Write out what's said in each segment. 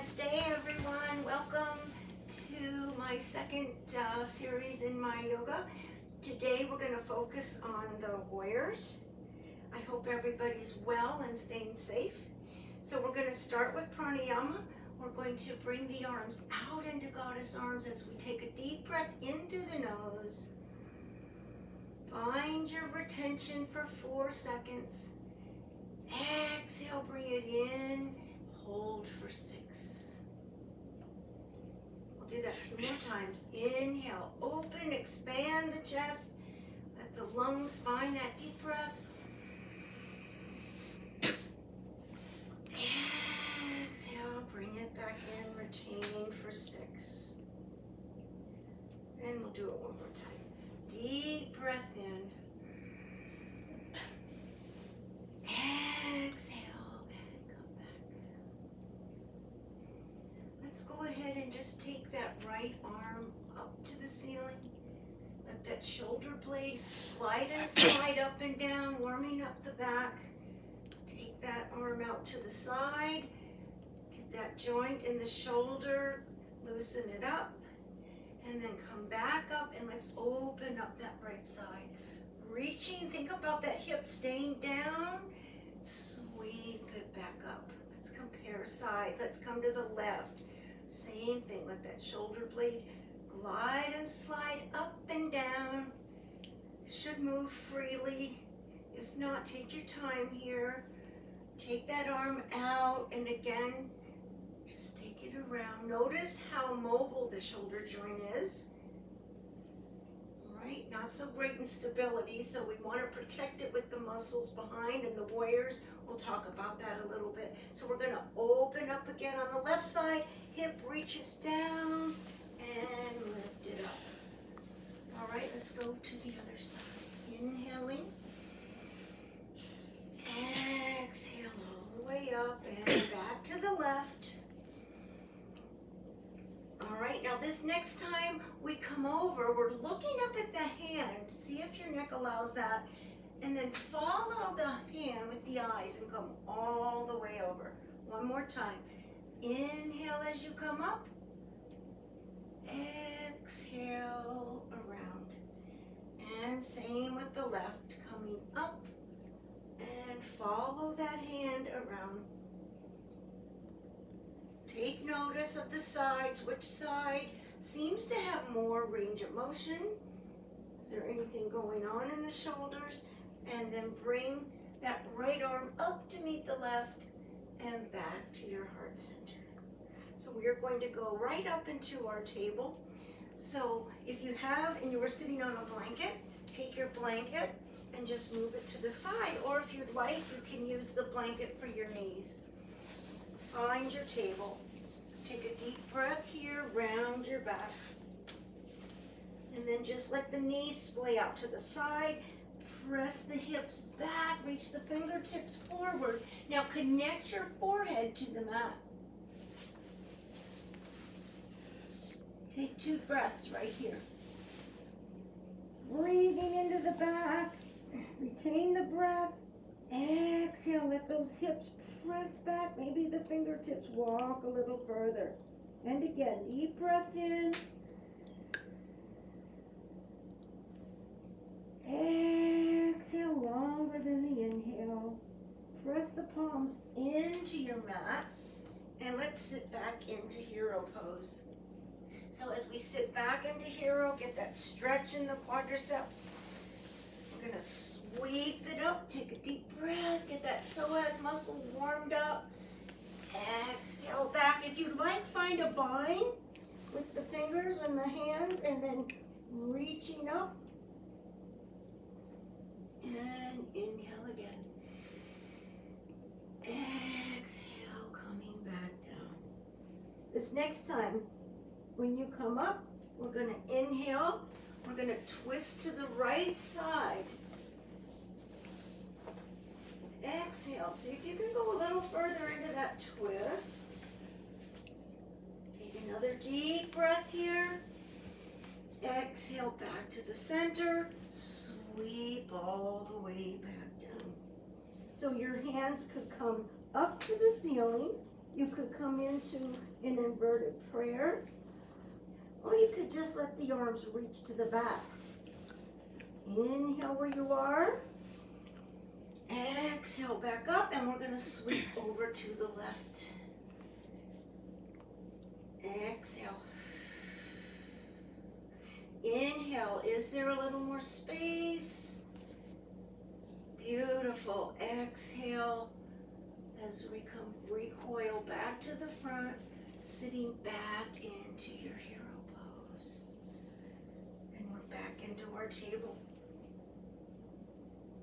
Namaste everyone, welcome to my second series in my yoga. Today we're going to focus on the warriors. I hope everybody's well and staying safe. So we're going to start with pranayama. We're going to bring the arms out into goddess arms as we take a deep breath in through the nose. Find your retention for 4 seconds. Exhale, bring it in. Hold for 6. We'll do that 2 more times. Inhale, open, expand the chest. Let the lungs find that deep breath. Exhale, bring it back in, retain for 6. And we'll do it 1 more time. Deep breath in. Exhale. Let's go ahead and just take that right arm up to the ceiling. Let that shoulder blade glide and slide up and down, warming up the back. Take that arm out to the side. Get that joint in the shoulder, loosen it up. And then come back up and let's open up that right side. Reaching, think about that hip staying down. Sweep it back up. Let's compare sides. Let's come to the left. Same thing, let that shoulder blade glide and slide up and down. Should move freely. If not, take your time here. Take that arm out and again, just take it around. Notice how mobile the shoulder joint is. Right? Not so great in stability, so we want to protect it with the muscles behind and the warriors. We'll talk about that a little bit. So we're going to open up again on the left side. Hip reaches down and lift it up. All right, let's go to the other side. Inhaling. Exhale all the way up and back to the left. All right, now this next time we come over, we're looking up at the hand. See if your neck allows that. And then follow the hand with the eyes and come all the way over. 1 more time. Inhale as you come up. Exhale around. And same with the left, coming up. And follow that hand around. Take notice of the sides. Which side seems to have more range of motion? Is there anything going on in the shoulders? And then bring that right arm up to meet the left and back to your heart center. So we are going to go right up into our table. So if you have, and you were sitting on a blanket, take your blanket and just move it to the side. Or if you'd like, you can use the blanket for your knees. Find your table. Take a deep breath here, round your back. And then just let the knees splay out to the side. Press the hips back, reach the fingertips forward. Now connect your forehead to the mat. Take 2 breaths right here. Breathing into the back. Retain the breath. Exhale, let those hips press back. Maybe the fingertips walk a little further. And again, deep breath in. Exhale longer than the inhale. Press the palms into your mat. And let's sit back into hero pose. So as we sit back into hero, get that stretch in the quadriceps. We're going to sweep it up. Take a deep breath. Get that psoas muscle warmed up. Exhale back. If you'd like, find a bind with the fingers and the hands and then reaching up. And inhale again. Exhale, coming back down. This next time, when you come up, we're going to inhale. We're going to twist to the right side. Exhale. See if you can go a little further into that twist. Take another deep breath here. Exhale back to the center. Sweep all the way back down. So your hands could come up to the ceiling. You could come into an inverted prayer, or you could just let the arms reach to the back. Inhale where you are. Exhale back up, and we're going to sweep over to the left. Exhale. Inhale. Is there a little more space? Beautiful. Exhale as we come recoil back to the front, sitting back into your hero pose. And we're back into our table.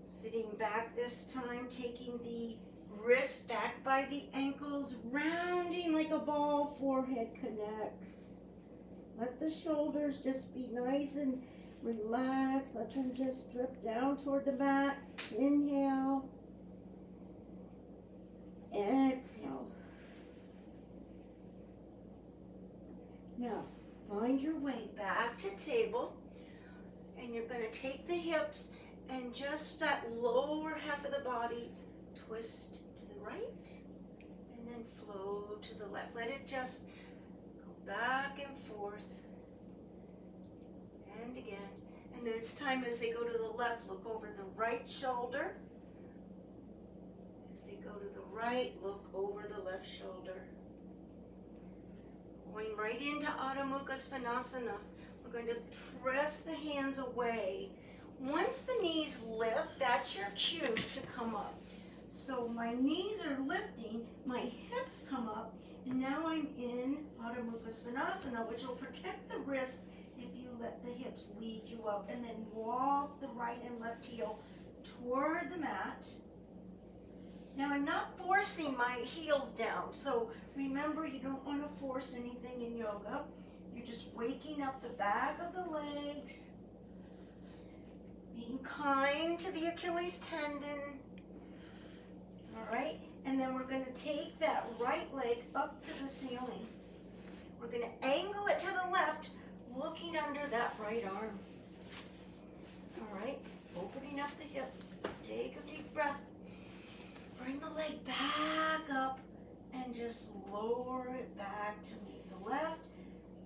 Sitting back this time, taking the wrists back by the ankles, rounding like a ball, forehead connects. Let the shoulders just be nice and relaxed. Let them just drip down toward the mat. Inhale. Exhale. Now, find your way back to table, and you're going to take the hips and just that lower half of the body twist to the right and then flow to the left. Let it just go back and forth and again. And this time as they go to the left, look over the right shoulder. As they go to the right, look over the left shoulder. Going right into Adho Mukha Svanasana. We're going to press the hands away. Once the knees lift, that's your cue to come up. So my knees are lifting, my hips come up, and now I'm in Adho Mukha Svanasana, which will protect the wrist if you let the hips lead you up. And then walk the right and left heel toward the mat. Now I'm not forcing my heels down, so remember you don't want to force anything in yoga. You're just waking up the back of the legs, being kind to the Achilles tendon. All right, and then we're going to take that right leg up to the ceiling. We're going to angle it to the left, looking under that right arm. All right, opening up the hip. Take a deep breath. Bring the leg back up and just lower it back to meet the left.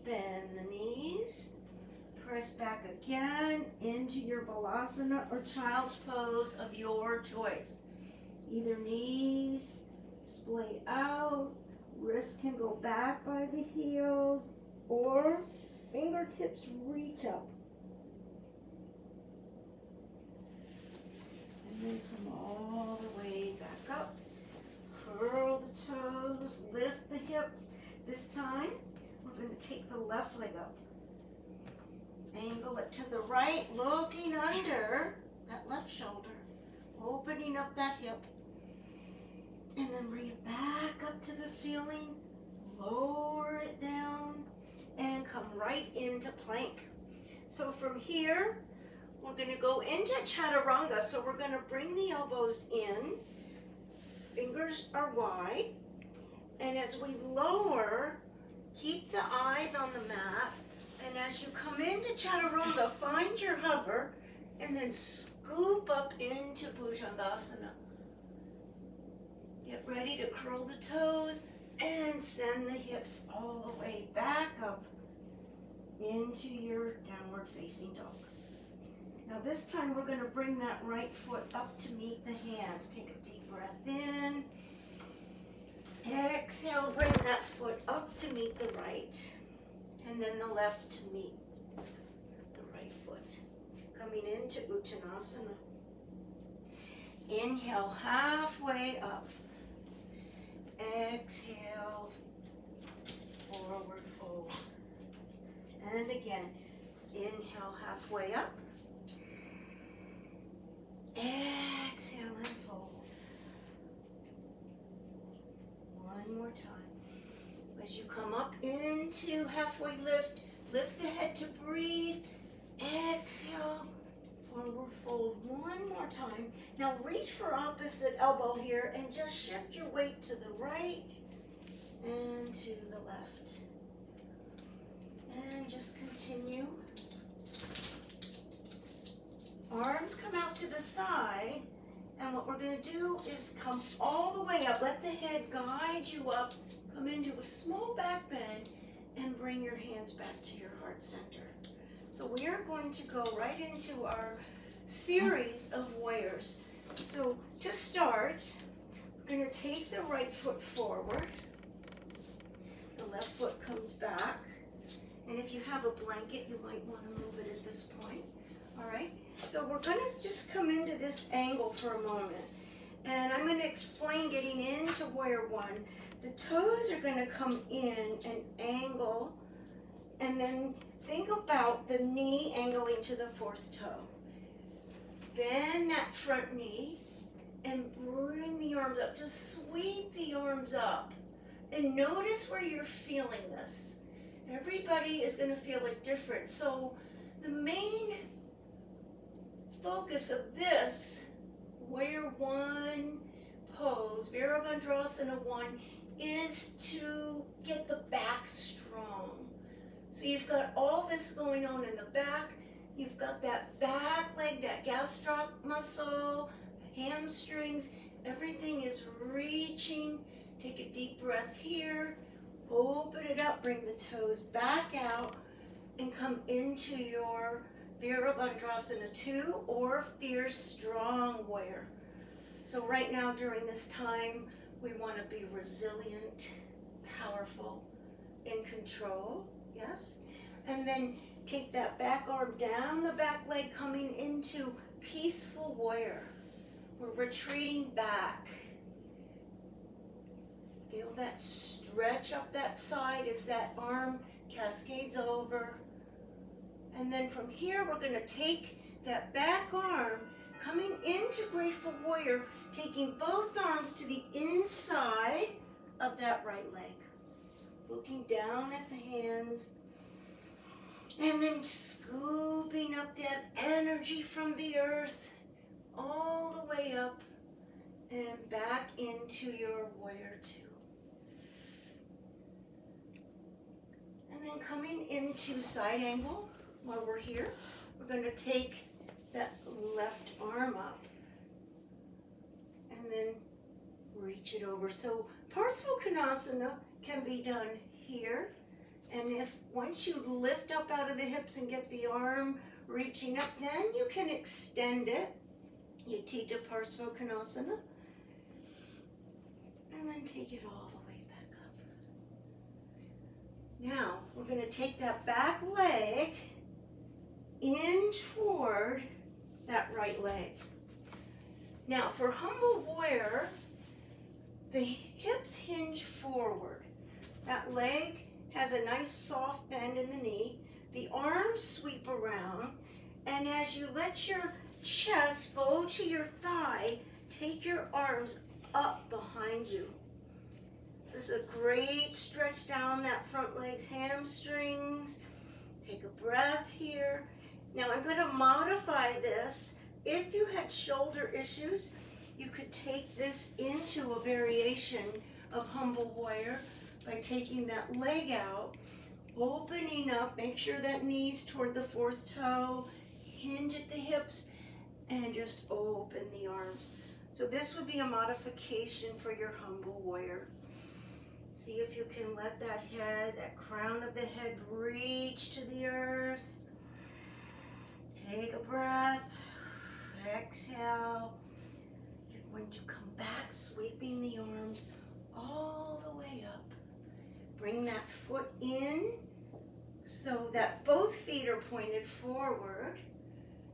Bend the knees. Press back again into your balasana or child's pose of your choice. Either knees splay out, wrists can go back by the heels, or fingertips reach up. And then come all the way back up. Curl the toes, lift the hips. This time, we're going to take the left leg up. Angle it to the right, looking under that left shoulder. Opening up that hip. And then bring it back up to the ceiling. Lower it down. And come right into plank. So from here, we're going to go into chaturanga. So we're going to bring the elbows in. Fingers are wide. And as we lower, keep the eyes on the mat. And as you come into chaturanga, find your hover and then scoop up into bhujangasana. Get ready to curl the toes and send the hips all the way back up into your downward facing dog. Now this time we're going to bring that right foot up to meet the hands. Take a deep breath in. Exhale, bring that foot up to meet the right. And then the left to meet the right foot. Coming into Uttanasana. Inhale, halfway up. Exhale, forward fold. And again, inhale, halfway up. Exhale and fold. One more time. As you come up into halfway lift, lift the head to breathe. Exhale, forward fold one more time. Now reach for opposite elbow here and just shift your weight to the right and to the left. And just continue. Arms come out to the side And what we're gonna do is come all the way up. Let the head guide you up. Come into a small back bend and bring your hands back to your heart center. So we are going to go right into our series of warriors. So to start, we're gonna take the right foot forward. The left foot comes back. And if you have a blanket, you might want to move it at this point. All right, so we're going to just come into this angle for a moment. And I'm going to explain getting into warrior one. The toes are going to come in and angle, and then think about the knee angling to the fourth toe. Bend that front knee and bring the arms up. Just sweep the arms up. And notice where you're feeling this. Everybody is going to feel it different. So the main focus of this warrior one pose, Virabhadrasana 1, is to get the back strong. So you've got all this going on in the back. You've got that back leg, that gastroc muscle, the hamstrings. Everything is reaching. Take a deep breath here. Open it up. Bring the toes back out and come into your Virabhadrasana 2 or Fierce Strong Warrior. So right now during this time, we want to be resilient, powerful, in control, yes? And then take that back arm down the back leg, coming into Peaceful Warrior. We're retreating back. Feel that stretch up that side as that arm cascades over. And then from here, we're going to take that back arm, coming into Grateful Warrior, taking both arms to the inside of that right leg. Looking down at the hands. And then scooping up that energy from the earth all the way up and back into your Warrior 2. And then coming into side angle. While we're here, we're going to take that left arm up and then reach it over. So Parsvakonasana can be done here, and if once you lift up out of the hips and get the arm reaching up, then you can extend it. Utthita Parsvakonasana, and then take it all the way back up. Now we're going to take that back leg in toward that right leg. Now for Humble Warrior, the hips hinge forward. That leg has a nice soft bend in the knee. The arms sweep around, and as you let your chest go to your thigh, take your arms up behind you. This is a great stretch down that front leg's hamstrings. Take a breath here. Now I'm going to modify this. If you had shoulder issues, you could take this into a variation of Humble Warrior by taking that leg out, opening up, make sure that knee's toward the fourth toe, hinge at the hips, and just open the arms. So this would be a modification for your Humble Warrior. See if you can let that head, that crown of the head, reach to the earth. Take a breath, exhale. You're going to come back, sweeping the arms all the way up. Bring that foot in so that both feet are pointed forward.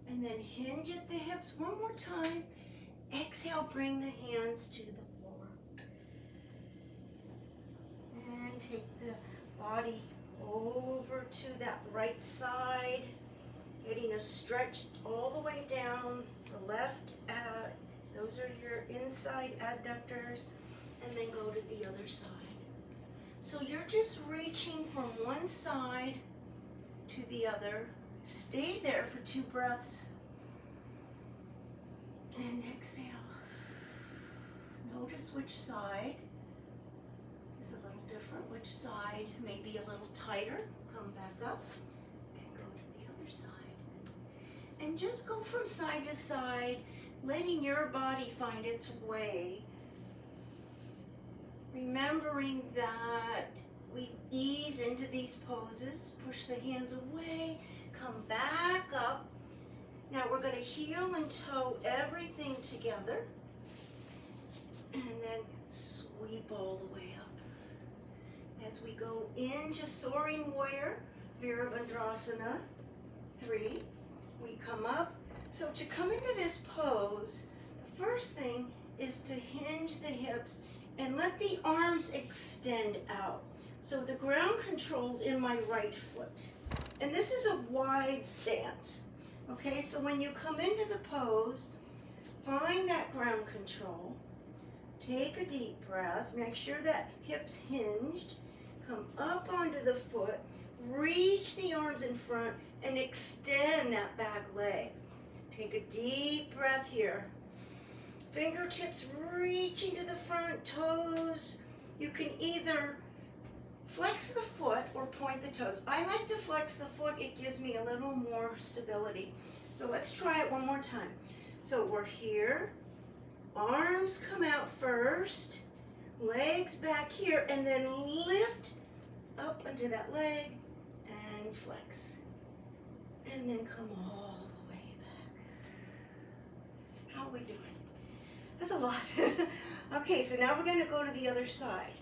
And then hinge at the hips one more time. Exhale, bring the hands to the floor. And take the body over to that right side. Getting a stretch all the way down the left, those are your inside adductors, and then go to the other side. So you're just reaching from one side to the other. Stay there for 2 breaths. And exhale. Notice which side is a little different, which side may be a little tighter. Come back up and go to the other side. And just go from side to side. letting your body find its way. Remembering that we ease into these poses, push the hands away, come back up. Now we're going to heel and toe everything together, and then sweep all the way up. As we go into Soaring Warrior, Virabhadrasana 3, we come up. So to come into this pose, the first thing is to hinge the hips and let the arms extend out. So the ground control's in my right foot. And this is a wide stance. Okay, so when you come into the pose, find that ground control. Take a deep breath. Make sure that hip's hinged. Come up onto the foot. Reach the arms in front and extend that back leg. Take a deep breath here. Fingertips reaching to the front, toes. You can either flex the foot or point the toes. I like to flex the foot. It gives me a little more stability. So let's try it one more time. So we're here. Arms come out first. Legs back here. And then lift up onto that leg and flex. And then come all the way back. How are we doing? That's a lot. Okay, so now we're going to go to the other side.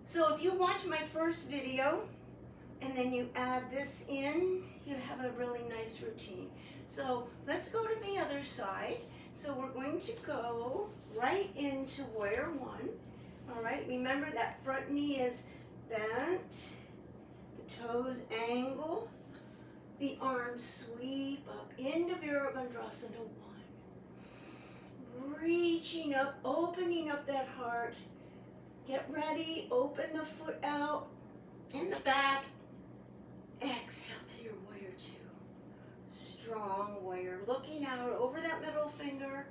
So if you watch my first video and then you add this in, you have a really nice routine. So let's go to the other side. So we're going to go right into Warrior 1. All right, remember that front knee is bent, the toes angle, the arms sweep up into Virabhadrasana 1. Reaching up, opening up that heart. Get ready, open the foot out in the back. Exhale to your Warrior 2. Strong warrior, looking out over that middle finger.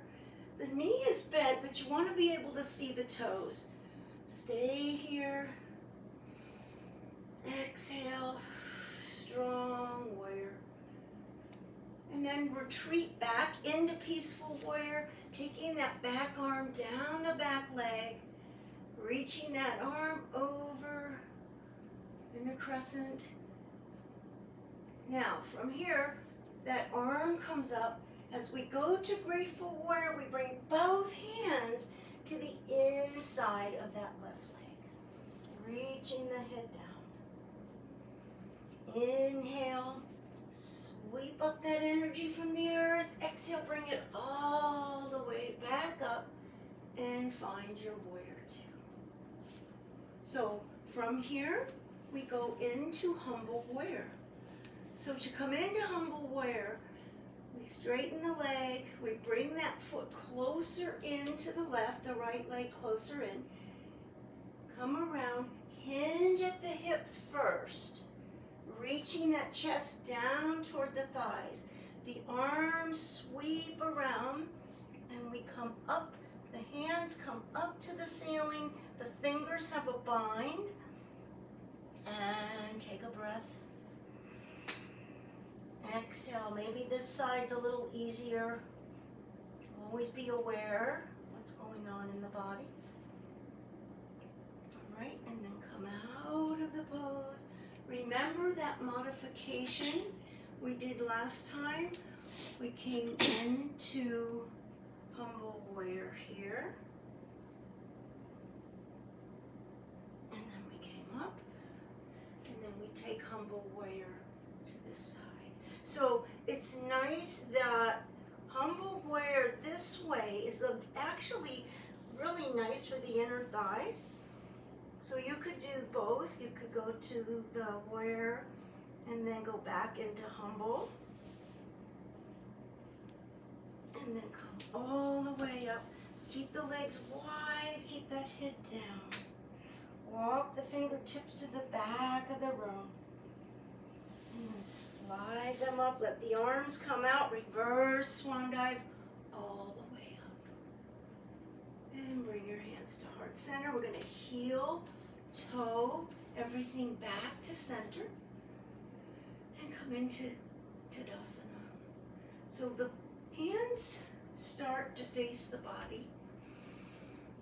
The knee is bent, but you want to be able to see the toes. Stay here. Exhale, strong warrior. And then retreat back into Peaceful Warrior, taking that back arm down the back leg, reaching that arm over in a crescent. Now, from here, that arm comes up. As we go to Grateful Warrior, we bring both hands to the inside of that left leg, reaching the head down. Inhale, sweep up that energy from the earth. Exhale, bring it all the way back up and find your Warrior 2. So from here, we go into Humble Warrior. So to come into Humble Warrior, we straighten the leg, we bring that foot closer into the left, the right leg closer in. Come around, hinge at the hips first, reaching that chest down toward the thighs. The arms sweep around and we come up, the hands come up to the ceiling, the fingers have a bind, and take a breath. Exhale, maybe this side's a little easier. Always be aware what's going on in the body. All right, and then come out of the pose. Remember that modification we did last time? We came into Humble Warrior here. And then we came up. And then we take Humble Warrior to this side. So it's nice that Humble Warrior this way is actually really nice for the inner thighs. So you could do both. You could go to the Warrior and then go back into Humble. And then come all the way up. Keep the legs wide, keep that head down. Walk the fingertips to the back of the room. And then slide them up, let the arms come out, reverse swan dive all the way up. And bring your hands to heart center. We're gonna heel, toe, everything back to center. And come into Tadasana. So the hands start to face the body.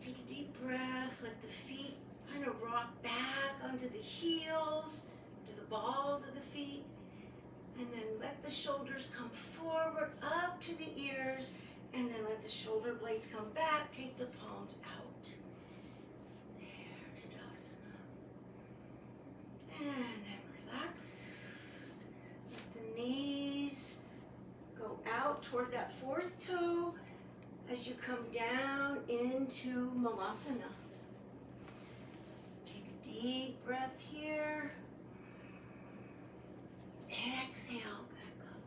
Take a deep breath, let the feet kind of rock back onto the heels, to the balls of the feet, and then let the shoulders come forward up to the ears, and then let the shoulder blades come back, take the palms out. There, Tadasana. And then relax. Let the knees go out toward that fourth toe as you come down into Malasana. Take a deep breath here. Exhale back up.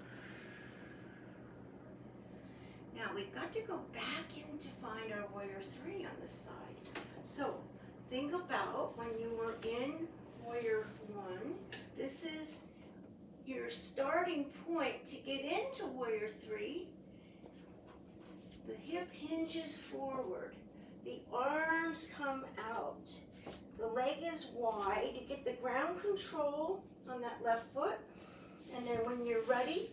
Now we've got to go back in to find our warrior three on this side. So think about when you were in warrior one. This is your starting point to get into warrior three. The hip hinges forward. The arms come out. The leg is wide to get the ground control on that left foot. And then when you're ready,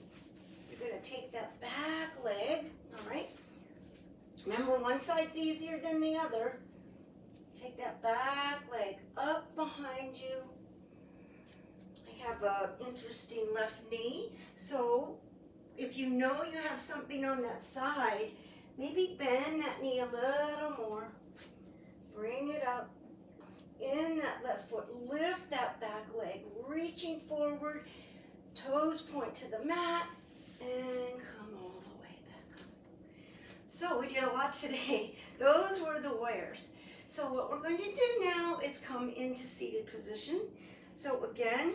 you're going to take that back leg, all right? Remember, one side's easier than the other. Take that back leg up behind you. I have an interesting left knee, so if you know you have something on that side, maybe bend that knee a little more. Bring it up in that left foot. Lift that back leg, reaching forward. Toes point to the mat and come all the way back up. So we did a lot today. Those were the warriors. So what we're going to do now is come into seated position. So again,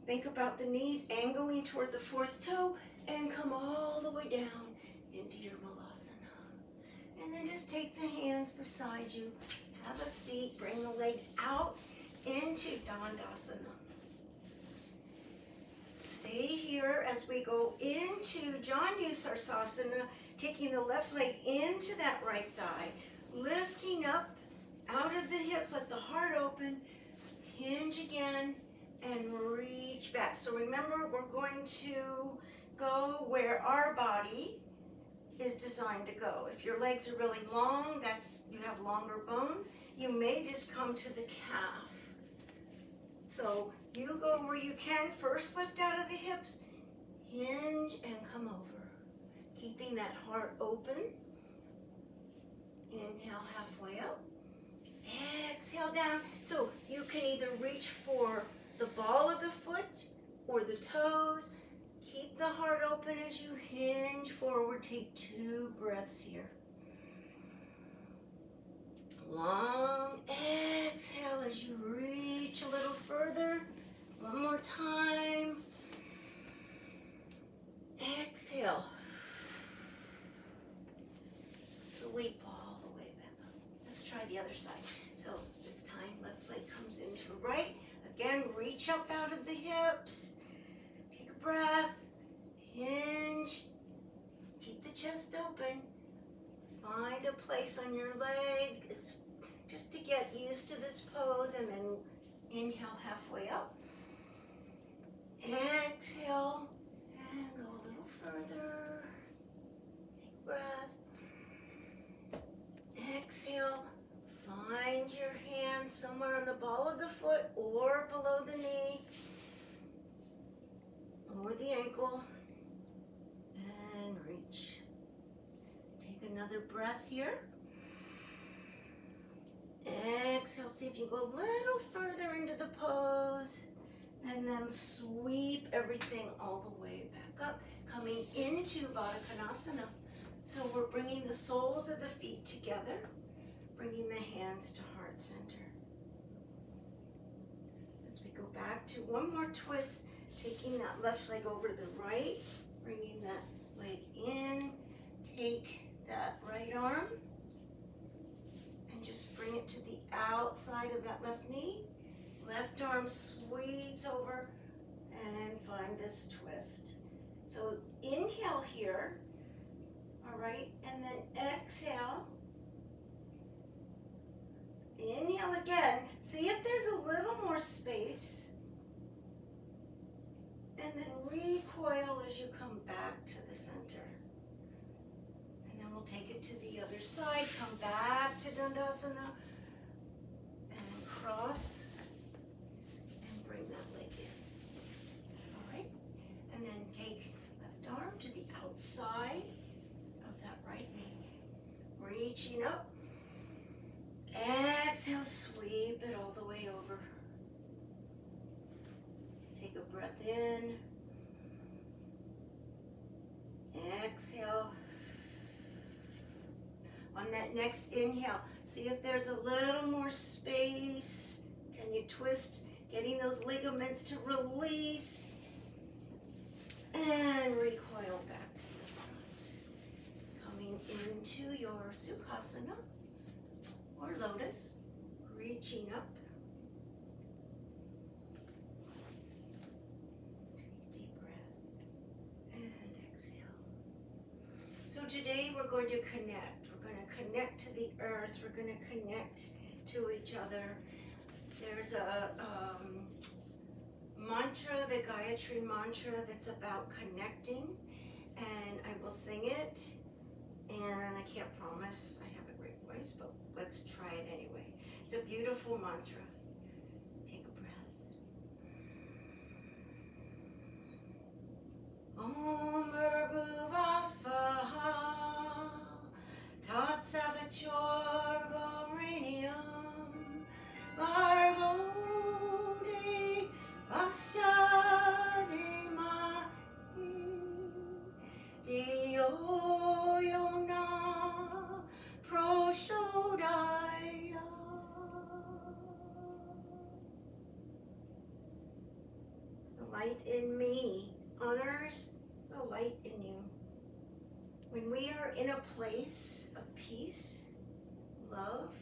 think about the knees angling toward the fourth toe and come all the way down into your Malasana. And then just take the hands beside you. Have a seat. Bring the legs out into Dandasana. Stay here as we go into Janu-Sirsasana, taking the left leg into that right thigh, lifting up out of the hips, let the heart open, hinge again, and reach back. So remember, we're going to go where our body is designed to go. If your legs are really long, you have longer bones, you may just come to the calf. So you go where you can. First lift out of the hips, hinge and come over. Keeping that heart open. Inhale halfway up. Exhale down. So you can either reach for the ball of the foot or the toes. Keep the heart open as you hinge forward. Take 2 breaths here. Long exhale as you reach a little further. One more time. Exhale. Sweep all the way back up. Let's try the other side. So this time left leg comes into right. Again, reach up out of the hips. Take a breath. Hinge. Keep the chest open. Find a place on your leg just to get used to this pose, and then inhale halfway up. Exhale and go a little further. Take a breath. Exhale. Find your hand somewhere on the ball of the foot or below the knee or the ankle, and reach. Take another breath here. Exhale, see if you go a little further into the pose, and then sweep everything all the way back up, coming into Baddha Konasana. So we're bringing the soles of the feet together, bringing the hands to heart center. As we go back to one more twist, taking that left leg over to the right, bringing that leg in, take that right arm and just bring it to the outside of that left knee. Left arm sweeps over and find this twist. So inhale here, all right, and then exhale. Inhale again. See if there's a little more space. And then recoil as you come back to the center. take it to the other side, come back to Dandasana, and cross, and bring that leg in. All right, and then take left arm to the outside of that right knee, reaching up. Exhale, sweep it all the way over. Take a breath in. Exhale. On that next inhale, see if there's a little more space. Can you twist, getting those ligaments to release? And recoil back to the front. Coming into your Sukhasana or lotus, reaching up. Take a deep breath and exhale. So today we're going to connect. We're going to connect to the earth. We're going to connect to each other. There's a mantra, the Gayatri mantra, that's about connecting, and I will sing it, and I can't promise I have a great voice, but let's try it anyway. It's a beautiful mantra. Take a breath. Om Bhurvasvaha Tat Savitur Bhargo Vasya Dhimahi Dhiyo Yona Prachodaya. The light in me honors the light in you. When we are in a place of peace, love,